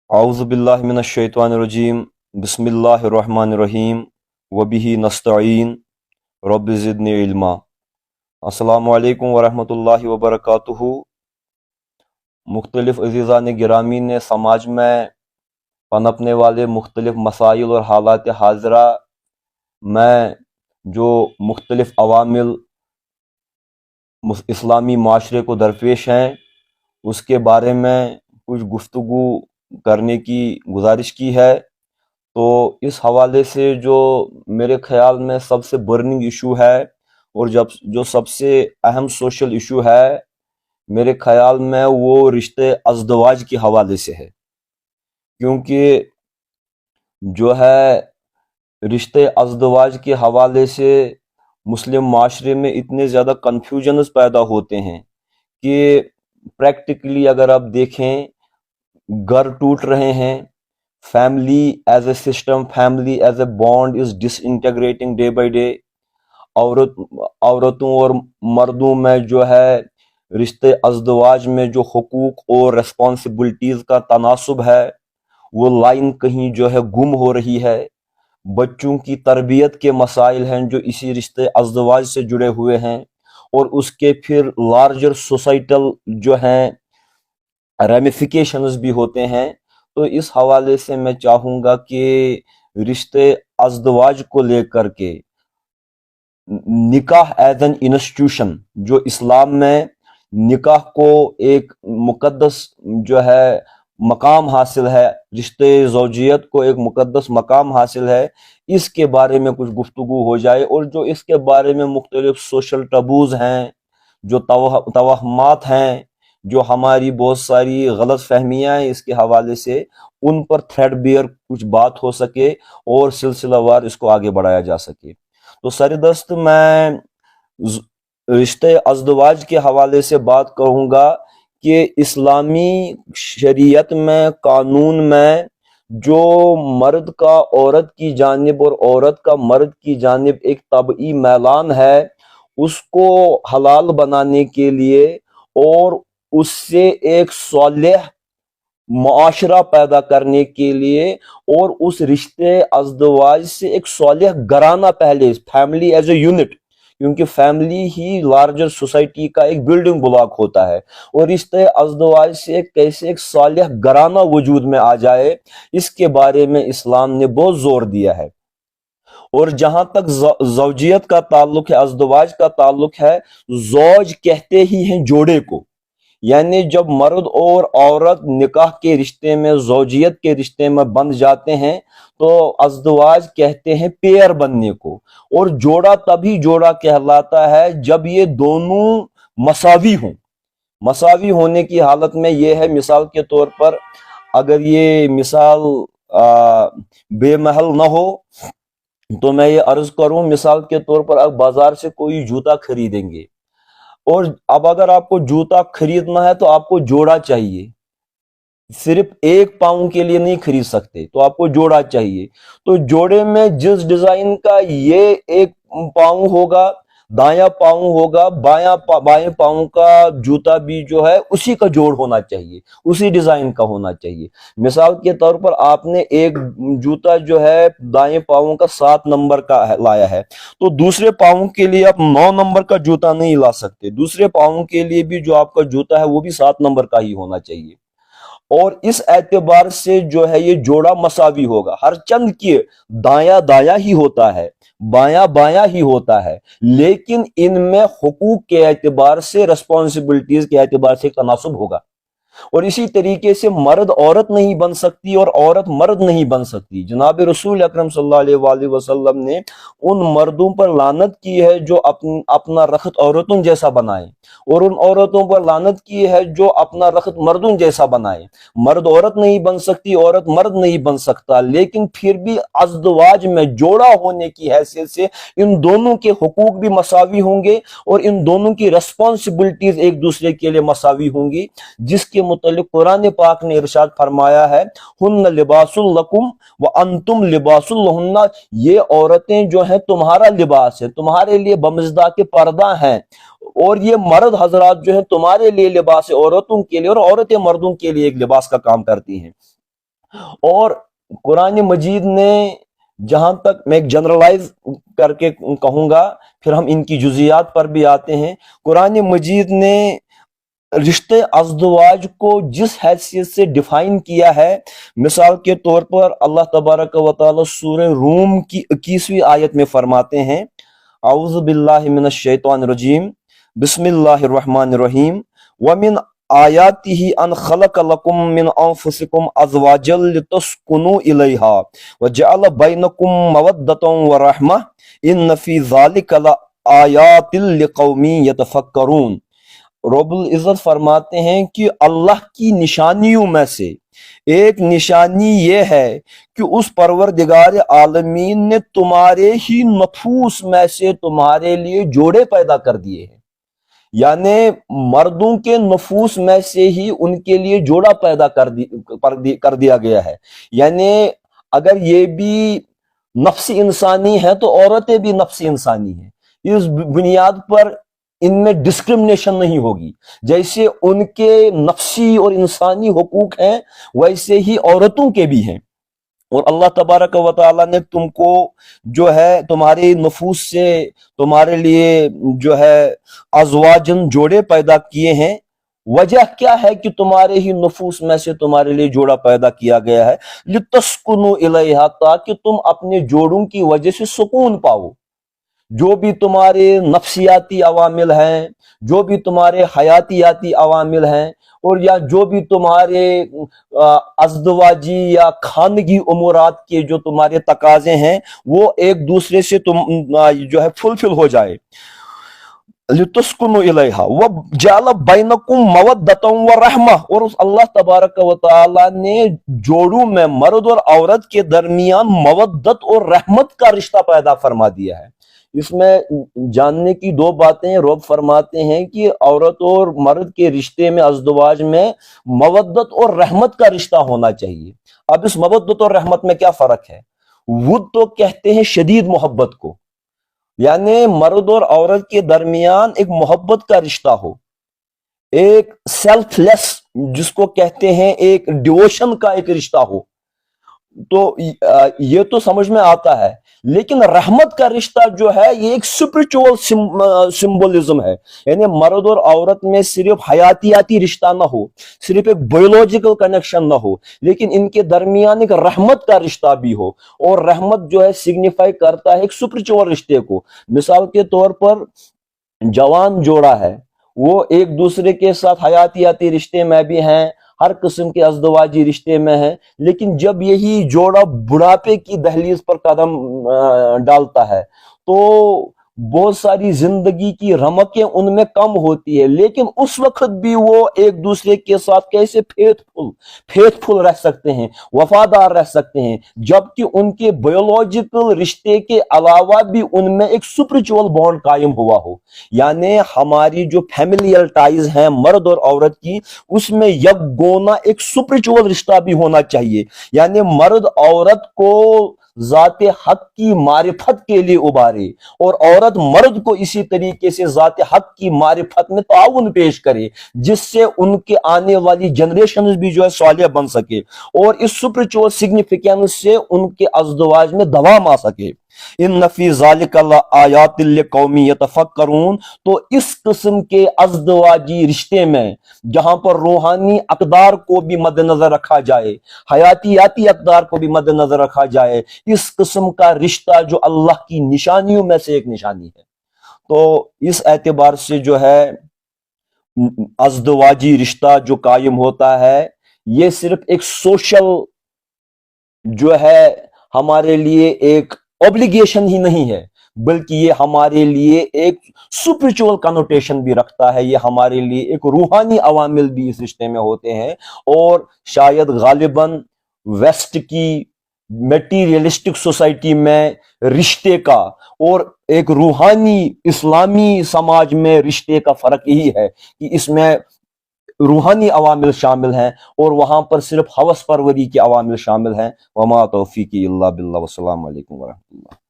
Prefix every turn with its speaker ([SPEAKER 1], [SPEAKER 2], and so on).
[SPEAKER 1] اعوذ باللہ من الشیطان الرجیم بسم اللہ الرحمن الرحیم وبہ نستعین رب زدنی علما۔ السلام علیکم ورحمۃ اللہ وبرکاتہ۔ مختلف عزیزان گرامی نے سماج میں پنپنے والے مختلف مسائل اور حالات حاضرہ میں جو مختلف عوامل اسلامی معاشرے کو درپیش ہیں اس کے بارے میں کچھ گفتگو کرنے کی گزارش کی ہے۔ تو اس حوالے سے جو میرے خیال میں سب سے برننگ ایشو ہے اور جو سب سے اہم سوشل ایشو ہے میرے خیال میں وہ رشتے ازدواج کے حوالے سے ہے، کیونکہ جو ہے رشتے ازدواج کے حوالے سے مسلم معاشرے میں اتنے زیادہ کنفیوژنز پیدا ہوتے ہیں کہ پریکٹیکلی اگر آپ دیکھیں گھر ٹوٹ رہے ہیں، family as a system, family as a bond is disintegrating day by day. عورتوں اور مردوں میں جو ہے رشتے ازدواج میں جو حقوق اور ریسپانسبلٹیز کا تناسب ہے وہ لائن کہیں جو ہے گم ہو رہی ہے۔ بچوں کی تربیت کے مسائل ہیں جو اسی رشتے ازدواج سے جڑے ہوئے ہیں، اور اس کے پھر لارجر سوسائٹل جو ہیں ریمیفیکیشنز بھی ہوتے ہیں۔ تو اس حوالے سے میں چاہوں گا کہ رشتے ازدواج کو لے کر کے نکاح ایز این انسٹیٹیوشن، جو اسلام میں نکاح کو ایک مقدس جو ہے مقام حاصل ہے، رشتے زوجیت کو ایک مقدس مقام حاصل ہے، اس کے بارے میں کچھ گفتگو ہو جائے، اور جو اس کے بارے میں مختلف سوشل ٹبوز ہیں، جو توہمات ہیں، جو ہماری بہت ساری غلط فہمیاں ہیں اس کے حوالے سے، ان پر تھریڈ بیئر کچھ بات ہو سکے اور سلسلہ وار اس کو آگے بڑھایا جا سکے۔ تو سردست میں رشتے ازدواج کے حوالے سے بات کروں گا کہ اسلامی شریعت میں، قانون میں جو مرد کا عورت کی جانب اور عورت کا مرد کی جانب ایک طبعی میلان ہے، اس کو حلال بنانے کے لیے اور اس سے ایک صالح معاشرہ پیدا کرنے کے لیے اور اس رشتے ازدواج سے ایک صالح گھرانہ، پہلے فیملی ایز اے یونٹ، کیونکہ فیملی ہی لارجر سوسائٹی کا ایک بلڈنگ بلاک ہوتا ہے، اور رشتے ازدواج سے کیسے ایک صالح گھرانہ وجود میں آ جائے، اس کے بارے میں اسلام نے بہت زور دیا ہے۔ اور جہاں تک زوجیت کا تعلق ہے، ازدواج کا تعلق ہے، زوج کہتے ہی ہیں جوڑے کو، یعنی جب مرد اور عورت نکاح کے رشتے میں، زوجیت کے رشتے میں بندھ جاتے ہیں تو ازدواج کہتے ہیں پیئر بننے کو، اور جوڑا تبھی جوڑا کہلاتا ہے جب یہ دونوں مساوی ہوں۔ مساوی ہونے کی حالت میں یہ ہے، مثال کے طور پر اگر یہ مثال بے محل نہ ہو تو میں یہ عرض کروں، مثال کے طور پر آپ بازار سے کوئی جوتا خریدیں گے، اور اب اگر آپ کو جوتا خریدنا ہے تو آپ کو جوڑا چاہیے، صرف ایک پاؤں کے لیے نہیں خرید سکتے، تو آپ کو جوڑا چاہیے۔ تو جوڑے میں جس ڈیزائن کا یہ ایک پاؤں ہوگا، دایاں پاؤں ہوگا، بائیں پاؤں کا جوتا بھی جو ہے اسی کا جوڑ ہونا چاہیے، اسی ڈیزائن کا ہونا چاہیے۔ مثال کے طور پر آپ نے ایک جوتا جو ہے دائیں پاؤں کا 7 نمبر کا لایا ہے، تو دوسرے پاؤں کے لیے آپ 9 نمبر کا جوتا نہیں لا سکتے، دوسرے پاؤں کے لیے بھی جو آپ کا جوتا ہے وہ بھی 7 نمبر کا ہی ہونا چاہیے۔ اور اس اعتبار سے جو ہے یہ جوڑا مساوی ہوگا، ہر چند کی دایاں دایاں ہی ہوتا ہے، بایاں بایاں ہی ہوتا ہے، لیکن ان میں حقوق کے اعتبار سے، رسپانسبلٹیز کے اعتبار سے تناسب ہوگا۔ اور اسی طریقے سے مرد عورت نہیں بن سکتی اور عورت مرد نہیں بن سکتی۔ جناب رسول اکرم صلی اللہ علیہ وآلہ وسلم نے ان مردوں پر لعنت کی ہے جو اپنا رخت عورتوں جیسا بنائے، اور ان عورتوں پر لعنت کی ہے جو اپنا رخت مردوں جیسا بنائے۔ مرد عورت نہیں بن سکتی، عورت مرد نہیں بن سکتا، لیکن پھر بھی ازدواج میں جوڑا ہونے کی حیثیت سے ان دونوں کے حقوق بھی مساوی ہوں گے اور ان دونوں کی رسپانسبلٹیز ایک دوسرے کے لیے مساوی ہوں گی، جس کے متعلق قرآن پاک نے ارشاد فرمایا ہے، ہن لباس لکم وانتم لباس لہن، یہ عورتیں جو ہیں تمہارا لباس ہے، تمہارے لیے بمزدہ کے پردہ ہیں، اور یہ مرد حضرات جو ہیں تمہارے لیے لباس ہے، عورتوں کے لیے، اور عورتیں مردوں کے لیے ایک لباس کا کام کرتی ہیں۔ اور قرآن مجید نے جہاں تک میں ایک جنرلائز کر کے کہوں گا، پھر ہم ان کی جزیات پر بھی آتے ہیں، قرآن مجید نے رشتے ازدواج کو جس حیثیت سے ڈیفائن کیا ہے، مثال کے طور پر اللہ تبارک و تعالی سورہ روم کی 21ویں آیت میں فرماتے ہیں، اعوذ باللہ من الشیطان الرجیم، بسم اللہ الرحمن الرحیم، ومن آیاتہ ان خلق لکم من انفسکم ازواجا لتسکنوا الیہا وجعل بینکم مودۃ ورحمہ ان فی ذلک لآیات لقوم یتفکرون۔ رب العزت فرماتے ہیں کہ اللہ کی نشانیوں میں سے ایک نشانی یہ ہے کہ اس پروردگار عالمین نے تمہارے ہی نفوس میں سے تمہارے لیے جوڑے پیدا کر دیے ہیں، یعنی مردوں کے نفوس میں سے ہی ان کے لیے جوڑا پیدا کر دیا گیا ہے۔ یعنی اگر یہ بھی نفس انسانی ہے تو عورتیں بھی نفس انسانی ہیں، اس بنیاد پر ان میں ڈسکرمنیشن نہیں ہوگی، جیسے ان کے نفسی اور انسانی حقوق ہیں ویسے ہی عورتوں کے بھی ہیں۔ اور اللہ تبارک و تعالیٰ نے تم کو جو ہے تمہارے نفوس سے تمہارے لیے جو ہے ازواجن جوڑے پیدا کیے ہیں۔ وجہ کیا ہے کہ تمہارے ہی نفوس میں سے تمہارے لیے جوڑا پیدا کیا گیا ہے، لتسکنوا الیہا، تاکہ تم اپنے جوڑوں کی وجہ سے سکون پاؤ۔ جو بھی تمہارے نفسیاتی عوامل ہیں، جو بھی تمہارے حیاتیاتی عوامل ہیں، اور یا جو بھی تمہارے ازدواجی یا خاندگی امورات کے جو تمہارے تقاضے ہیں، وہ ایک دوسرے سے تم جو ہے فلفل ہو جائے۔ لِتُسْكُنُوا إِلَيْهَا وَجَعَلَ بَيْنَكُمْ مَوَدَّةً وَرَحْمَةً، اور اللہ تبارک و تعالیٰ نے جوڑوں میں مرد اور عورت کے درمیان مودت اور رحمت کا رشتہ پیدا فرما دیا ہے۔ اس میں جاننے کی دو باتیں، رب فرماتے ہیں کہ عورت اور مرد کے رشتے میں ازدواج میں مودت اور رحمت کا رشتہ ہونا چاہیے۔ اب اس مودت اور رحمت میں کیا فرق ہے؟ ود تو کہتے ہیں شدید محبت کو، یعنی مرد اور عورت کے درمیان ایک محبت کا رشتہ ہو، ایک سیلف لیس جس کو کہتے ہیں ایک ڈیووشن کا ایک رشتہ ہو، تو یہ تو سمجھ میں آتا ہے۔ لیکن رحمت کا رشتہ جو ہے یہ ایک اسپرچول سمبولزم ہے، یعنی مرد اور عورت میں صرف حیاتیاتی رشتہ نہ ہو، صرف ایک بایولوجیکل کنیکشن نہ ہو، لیکن ان کے درمیان ایک رحمت کا رشتہ بھی ہو، اور رحمت جو ہے سگنیفائی کرتا ہے ایک اسپرچول رشتے کو۔ مثال کے طور پر جوان جوڑا ہے، وہ ایک دوسرے کے ساتھ حیاتیاتی رشتے میں بھی ہیں، ہر قسم کے ازدواجی رشتے میں ہیں، لیکن جب یہی جوڑا بڑھاپے کی دہلیز پر قدم ڈالتا ہے تو بہت ساری زندگی کی رمقیں ان میں کم ہوتی ہے، لیکن اس وقت بھی وہ ایک دوسرے کے ساتھ کیسے فیتھ فل رہ سکتے ہیں، وفادار رہ سکتے ہیں، جبکہ ان کے بایولوجیکل رشتے کے علاوہ بھی ان میں ایک سپرچول بانڈ قائم ہوا ہو۔ یعنی ہماری جو فیملیل ٹائز ہیں مرد اور عورت کی، اس میں یک گونا ایک سپرچول رشتہ بھی ہونا چاہیے، یعنی مرد عورت کو ذات حق کی معرفت کے لیے ابھارے، اور عورت مرد کو اسی طریقے سے ذات حق کی معرفت میں تعاون پیش کرے، جس سے ان کے آنے والی جنریشنز بھی جو ہے صالح بن سکے، اور اس سپرچول سگنیفیکینس سے ان کے ازدواج میں دوام آ سکے۔ ان فی ذالک لآیات لقوم یتفکرون، تو اس قسم کے ازدواجی رشتے میں جہاں پر روحانی اقدار کو بھی مد نظر رکھا جائے، حیاتیاتی اقدار کو بھی مد نظر رکھا جائے، اس قسم کا رشتہ جو اللہ کی نشانیوں میں سے ایک نشانی ہے۔ تو اس اعتبار سے جو ہے ازدواجی رشتہ جو قائم ہوتا ہے، یہ صرف ایک سوشل جو ہے ہمارے لیے ایک اوبلیگیشن ہی نہیں ہے، بلکہ یہ ہمارے لیے ایک سپرچول کنوٹیشن بھی رکھتا ہے، یہ ہمارے لیے ایک روحانی عوامل بھی اس رشتے میں ہوتے ہیں، اور شاید غالباً ویسٹ کی میٹیریلسٹک سوسائٹی میں رشتے کا اور ایک روحانی اسلامی سماج میں رشتے کا فرق یہی ہے کہ اس میں روحانی عوامل شامل ہیں اور وہاں پر صرف ہوس پروری کے عوامل شامل ہیں۔ وما توفیقی الا باللہ، والسلام علیکم ورحمۃ اللہ۔